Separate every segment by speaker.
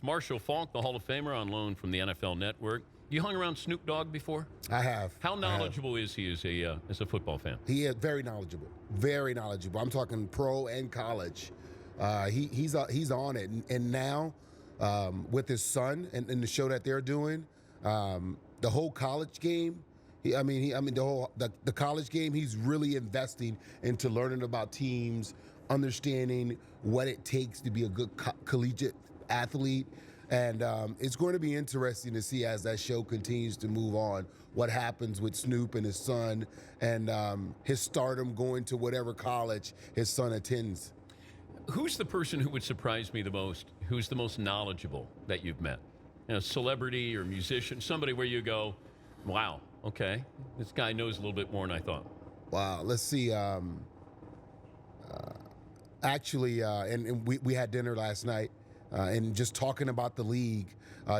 Speaker 1: Marshall Faulk, the Hall of Famer on loan from the NFL Network. You hung around Snoop Dogg before?
Speaker 2: I have.
Speaker 1: How knowledgeable is he as a football fan?
Speaker 2: He is very knowledgeable. Very knowledgeable. I'm talking pro and college. He's on it. And now with his son and the show that they're doing, the whole college game, the college game, he's really investing into learning about teams, understanding what it takes to be a good collegiate athlete. And it's going to be interesting to see as that show continues to move on, what happens with Snoop and his son and his stardom going to whatever college his son attends.
Speaker 1: Who's the person who would surprise me the most? Who's the most knowledgeable that you've met? Celebrity or musician, somebody where you go, wow, okay, this guy knows a little bit more than I thought.
Speaker 2: Wow, let's see. Actually, we had dinner last night. And just talking about the league,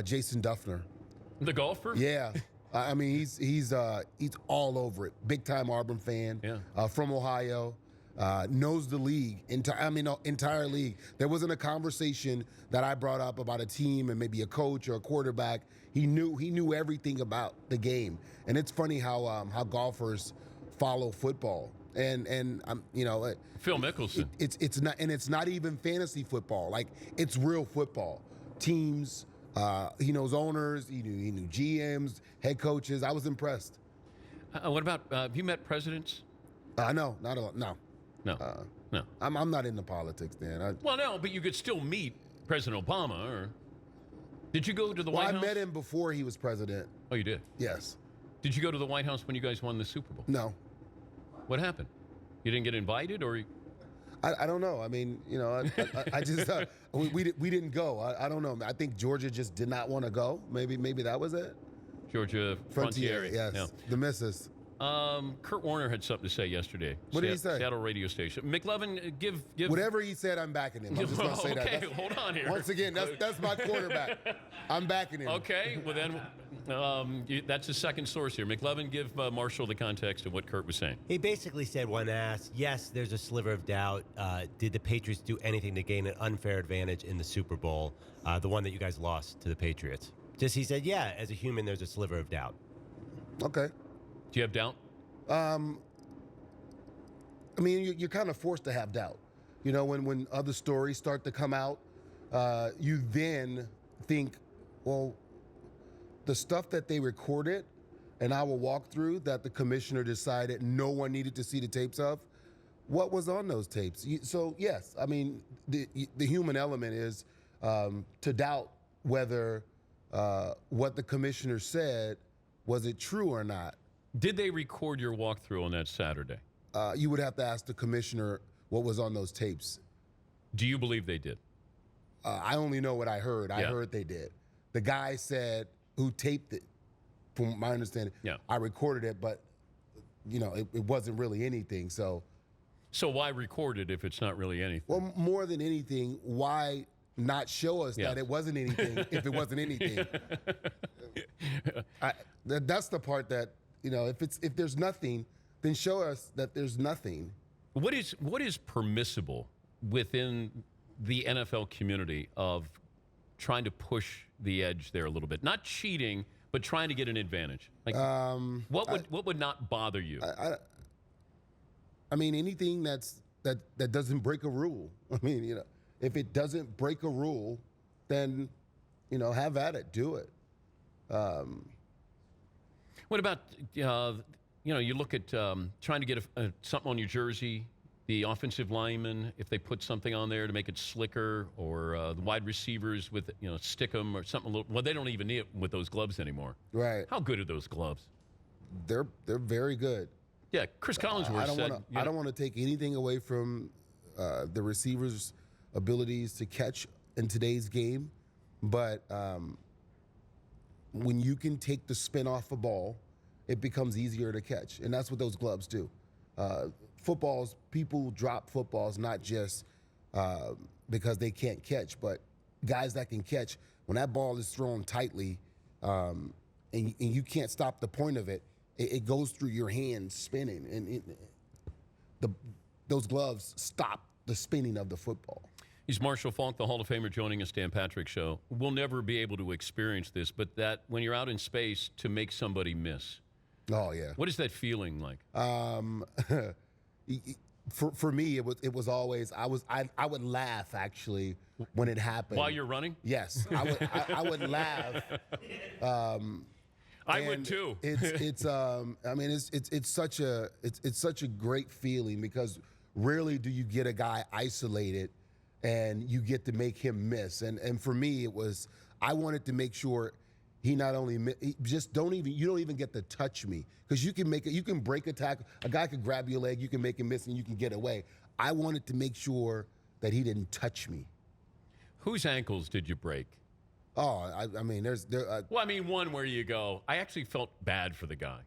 Speaker 2: Jason Dufner,
Speaker 1: the golfer.
Speaker 2: Yeah, he's all over it. Big time Auburn fan.
Speaker 1: Yeah.
Speaker 2: From Ohio, knows the league. Entire league. There wasn't a conversation that I brought up about a team and maybe a coach or a quarterback. He knew everything about the game. And it's funny how golfers follow football. And
Speaker 1: Phil Mickelson.
Speaker 2: It's not even fantasy football. Like, it's real football. Teams, he knows owners, he knew GMs, head coaches. I was impressed.
Speaker 1: What about have you met presidents?
Speaker 2: No, not a lot. No.
Speaker 1: No.
Speaker 2: I'm not into politics, Dan.
Speaker 1: Well, no, but you could still meet President Obama. Or did you go to the White House?
Speaker 2: I met him before he was president.
Speaker 1: Oh, you did?
Speaker 2: Yes.
Speaker 1: Did you go to the White House when you guys won the Super Bowl?
Speaker 2: No.
Speaker 1: What happened? You didn't get invited, or?
Speaker 2: I don't know. I just we didn't go. I don't know. I think Georgia just did not want to go. Maybe that was it.
Speaker 1: Georgia Frontier.
Speaker 2: Yes. Yeah. The missus.
Speaker 1: Kurt Warner had something to say yesterday.
Speaker 2: What did he say?
Speaker 1: Seattle radio station. McLovin, give
Speaker 2: whatever he said. I'm backing him. I'm just gonna say that.
Speaker 1: Okay, hold on here.
Speaker 2: Once again, that's my quarterback. I'm backing him.
Speaker 1: Okay, well then, that's the second source here. McLovin, give Marshall the context of what Kurt was saying.
Speaker 3: He basically said, when asked, yes, there's a sliver of doubt. Did the Patriots do anything to gain an unfair advantage in the Super Bowl, the one that you guys lost to the Patriots? He said, yeah, as a human, there's a sliver of doubt.
Speaker 2: Okay.
Speaker 1: Do you have doubt?
Speaker 2: You're kind of forced to have doubt. When other stories start to come out, you then think, well, the stuff that they recorded and I will walk through that the commissioner decided no one needed to see the tapes of, what was on those tapes? So, yes, the human element is to doubt whether what the commissioner said, was it true or not?
Speaker 1: Did they record your walkthrough on that Saturday?
Speaker 2: You would have to ask the commissioner what was on those tapes.
Speaker 1: Do you believe they did?
Speaker 2: I only know what I heard. I heard they did. The guy said who taped it, from my understanding, I recorded it, but, it wasn't really anything. So
Speaker 1: why record it if it's not really anything?
Speaker 2: Well, more than anything, why not show us that it wasn't anything if it wasn't anything? That's the part that, if there's nothing, then show us that there's nothing.
Speaker 1: What is permissible within the NFL community of trying to push the edge there a little bit? Not cheating, but trying to get an advantage. Like, what would not bother you?
Speaker 2: Anything that doesn't break a rule. If it doesn't break a rule, then have at it, do it.
Speaker 1: What about, you look at trying to get something on your jersey, the offensive linemen, if they put something on there to make it slicker, or the wide receivers with, stick them or something a little. Well, they don't even need it with those gloves anymore.
Speaker 2: Right.
Speaker 1: How good are those gloves?
Speaker 2: They're very good.
Speaker 1: Yeah, Chris Collinsworth said.
Speaker 2: I don't want to take anything away from the receivers' abilities to catch in today's game, but when you can take the spin off a ball, it becomes easier to catch, and that's what those gloves do. People drop footballs not just because they can't catch, but guys that can catch, when that ball is thrown tightly and you can't stop the point of it, it goes through your hands spinning, and those gloves stop the spinning of the football.
Speaker 1: He's Marshall Faulk, the Hall of Famer, joining us, Dan Patrick Show. We'll never be able to experience this, but that when you're out in space to make somebody miss.
Speaker 2: Oh yeah.
Speaker 1: What is that feeling like?
Speaker 2: For me, it was always I would laugh actually when it happened.
Speaker 1: While you're running?
Speaker 2: Yes, I would laugh.
Speaker 1: I would too.
Speaker 2: It's such a great feeling because rarely do you get a guy isolated and you get to make him miss. And for me, I wanted to make sure he not only you don't even get to touch me because you can break a tackle. A guy could grab your leg, you can make him miss, and you can get away. I wanted to make sure that he didn't touch me.
Speaker 1: Whose ankles did you break?
Speaker 2: Oh, I mean,
Speaker 1: well, I mean, one where you go, I actually felt bad for the guy.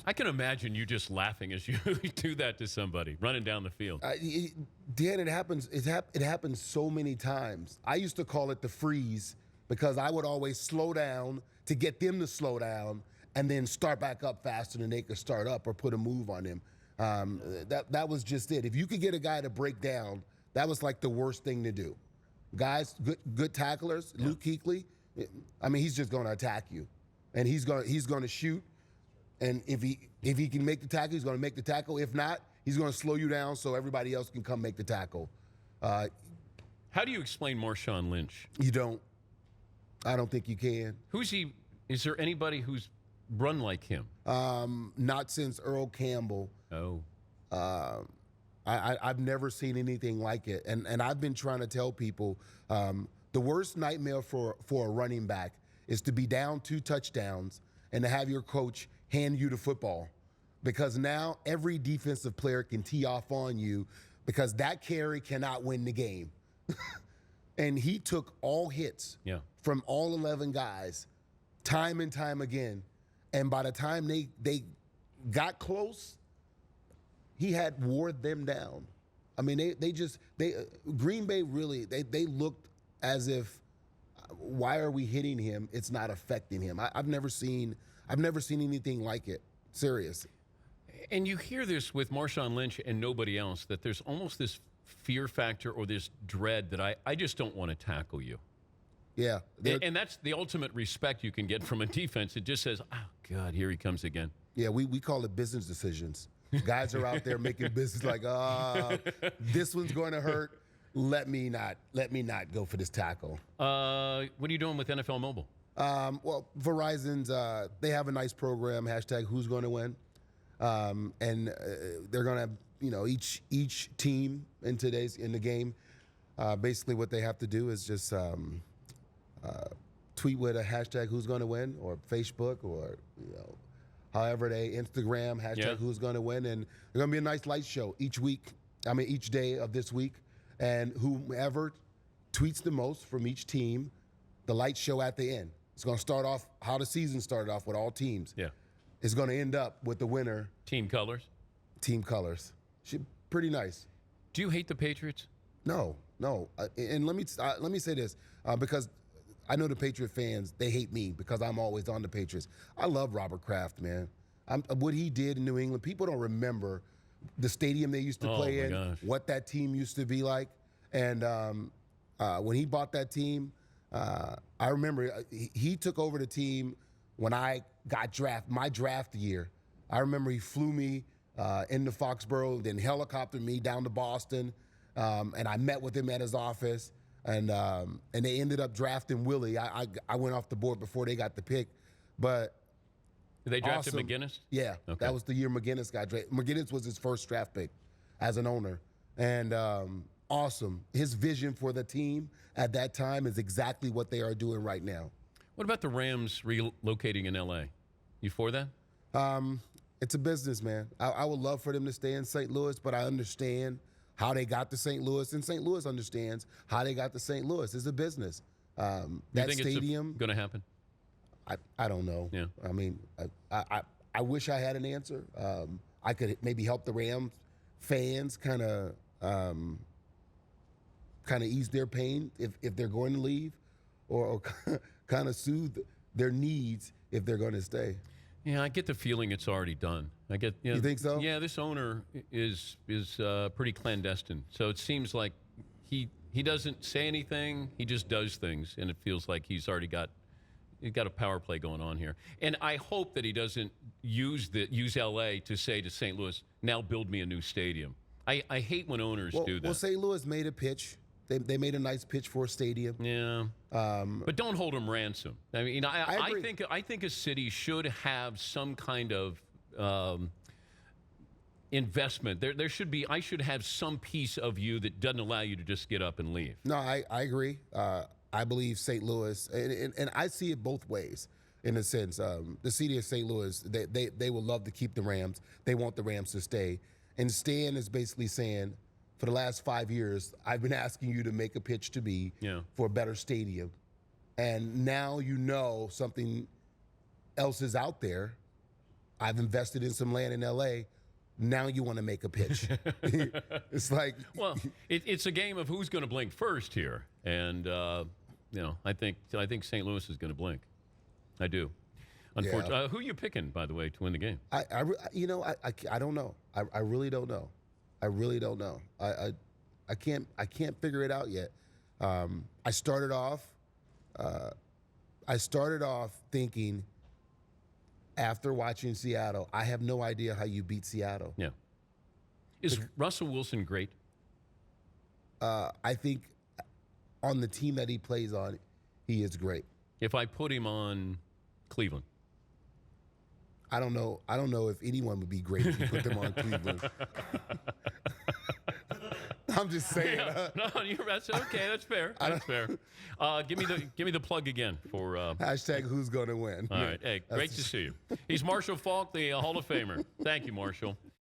Speaker 1: I can imagine you just laughing as you do that to somebody, running down the field.
Speaker 2: Dan, it happens. It happens so many times. I used to call it the freeze because I would always slow down to get them to slow down and then start back up faster than they could start up or put a move on him. That was just it. If you could get a guy to break down, that was like the worst thing to do. Guys, good tacklers. Yeah. Luke Kuechly, I mean, he's just going to attack you, and he's going to shoot. And if he can make the tackle, he's going to make the tackle. If not, he's going to slow you down so everybody else can come make the tackle.
Speaker 1: How do you explain Marshawn Lynch?
Speaker 2: You don't. I don't think you can.
Speaker 1: Who's he? Is there anybody who's run like him?
Speaker 2: Not since Earl Campbell.
Speaker 1: Oh.
Speaker 2: I've never seen anything like it. And I've been trying to tell people the worst nightmare for a running back is to be down 2 touchdowns and to have your coach hand you the football. Because now every defensive player can tee off on you because that carry cannot win the game. And he took all hits from all 11 guys time and time again. And by the time they got close, he had wore them down. I mean, Green Bay really, they looked as if, why are we hitting him? It's not affecting him. I've never seen anything like it. Serious.
Speaker 1: And you hear this with Marshawn Lynch and nobody else, that there's almost this fear factor or this dread that I just don't want to tackle you.
Speaker 2: Yeah.
Speaker 1: And that's the ultimate respect you can get from a defense. It just says, oh, God, here he comes again.
Speaker 2: Yeah, we call it business decisions. Guys are out there making business like, this one's going to hurt. Let me not go for this tackle.
Speaker 1: What are you doing with NFL Mobile?
Speaker 2: Well, Verizon's they have a nice program. #Who's going to win, and they're going to each team in the game. Basically, what they have to do is just tweet with a #Who's going to win or Facebook or however they Instagram #Who's going to win, and there's going to be a nice light show each day of this week, and whomever tweets the most from each team, the light show at the end. It's going to start off how the season started off with all teams.
Speaker 1: Yeah,
Speaker 2: it's going to end up with the winner.
Speaker 1: Team colors.
Speaker 2: Team colors. Pretty nice.
Speaker 1: Do you hate the Patriots?
Speaker 2: No. And let me say this because I know the Patriot fans, they hate me because I'm always on the Patriots. I love Robert Kraft, man. What he did in New England, people don't remember the stadium they used to play in,
Speaker 1: gosh.
Speaker 2: What that team used to be like. And when he bought that team, I remember he took over the team when I got drafted, my draft year. I remember he flew me into Foxborough, then helicoptered me down to Boston, and I met with him at his office. And they ended up drafting Willie. I went off the board before they got the pick, but
Speaker 1: they drafted
Speaker 2: awesome.
Speaker 1: McGinnis?
Speaker 2: Yeah,
Speaker 1: okay.
Speaker 2: That was the year McGinnis got drafted. McGinnis was his first draft pick as an owner, and awesome. His vision for the team at that time is exactly what they are doing right now.
Speaker 1: What about the Rams relocating in L.A.? You for that?
Speaker 2: It's a business, man. I would love for them to stay in St. Louis, but I understand how they got to St. Louis, and St. Louis understands how they got to St. Louis. It's a business. That stadium
Speaker 1: going to happen?
Speaker 2: I don't know.
Speaker 1: Yeah.
Speaker 2: I mean, I wish I had an answer. I could maybe help the Rams fans kind of ease their pain if they're going to leave, or kind of soothe their needs if they're going to stay.
Speaker 1: Yeah, I get the feeling it's already done. I get.
Speaker 2: You think so?
Speaker 1: Yeah, this owner is pretty clandestine. So it seems like he doesn't say anything. He just does things, and it feels like he's got a power play going on here. And I hope that he doesn't use L.A. to say to St. Louis, now build me a new stadium. I hate when owners do that.
Speaker 2: Well, St. Louis made a pitch. They made a nice pitch for a stadium.
Speaker 1: Yeah. But don't hold them ransom. I mean, I think a city should have some kind of investment. There should be. I should have some piece of you that doesn't allow you to just get up and leave.
Speaker 2: No, I agree. I believe St. Louis, and I see it both ways. In a sense, the city of St. Louis, they would love to keep the Rams. They want the Rams to stay. And Stan is basically saying, for the last 5 years, I've been asking you to make a pitch to me for a better stadium. And now you know something else is out there. I've invested in some land in L.A. Now you want to make a pitch. It's like...
Speaker 1: Well, it's a game of who's going to blink first here. And, I think St. Louis is going to blink. I do. Unfortunately.
Speaker 2: Yeah.
Speaker 1: Who are you picking, by the way, to win the game?
Speaker 2: I don't know. I really don't know. I really don't know. I can't figure it out yet. I started off thinking, after watching Seattle, I have no idea how you beat Seattle.
Speaker 1: Yeah. Is Russell Wilson great?
Speaker 2: I think on the team that he plays on, he is great.
Speaker 1: If I put him on Cleveland.
Speaker 2: I don't know if anyone would be great if you put them on Cleveland. I'm just saying.
Speaker 1: Yeah. No, that's okay. That's fair. That's fair. Give me the plug again for
Speaker 2: hashtag who's gonna win.
Speaker 1: All right. Hey, great to see you. He's Marshall Faulk, the Hall of Famer. Thank you, Marshall.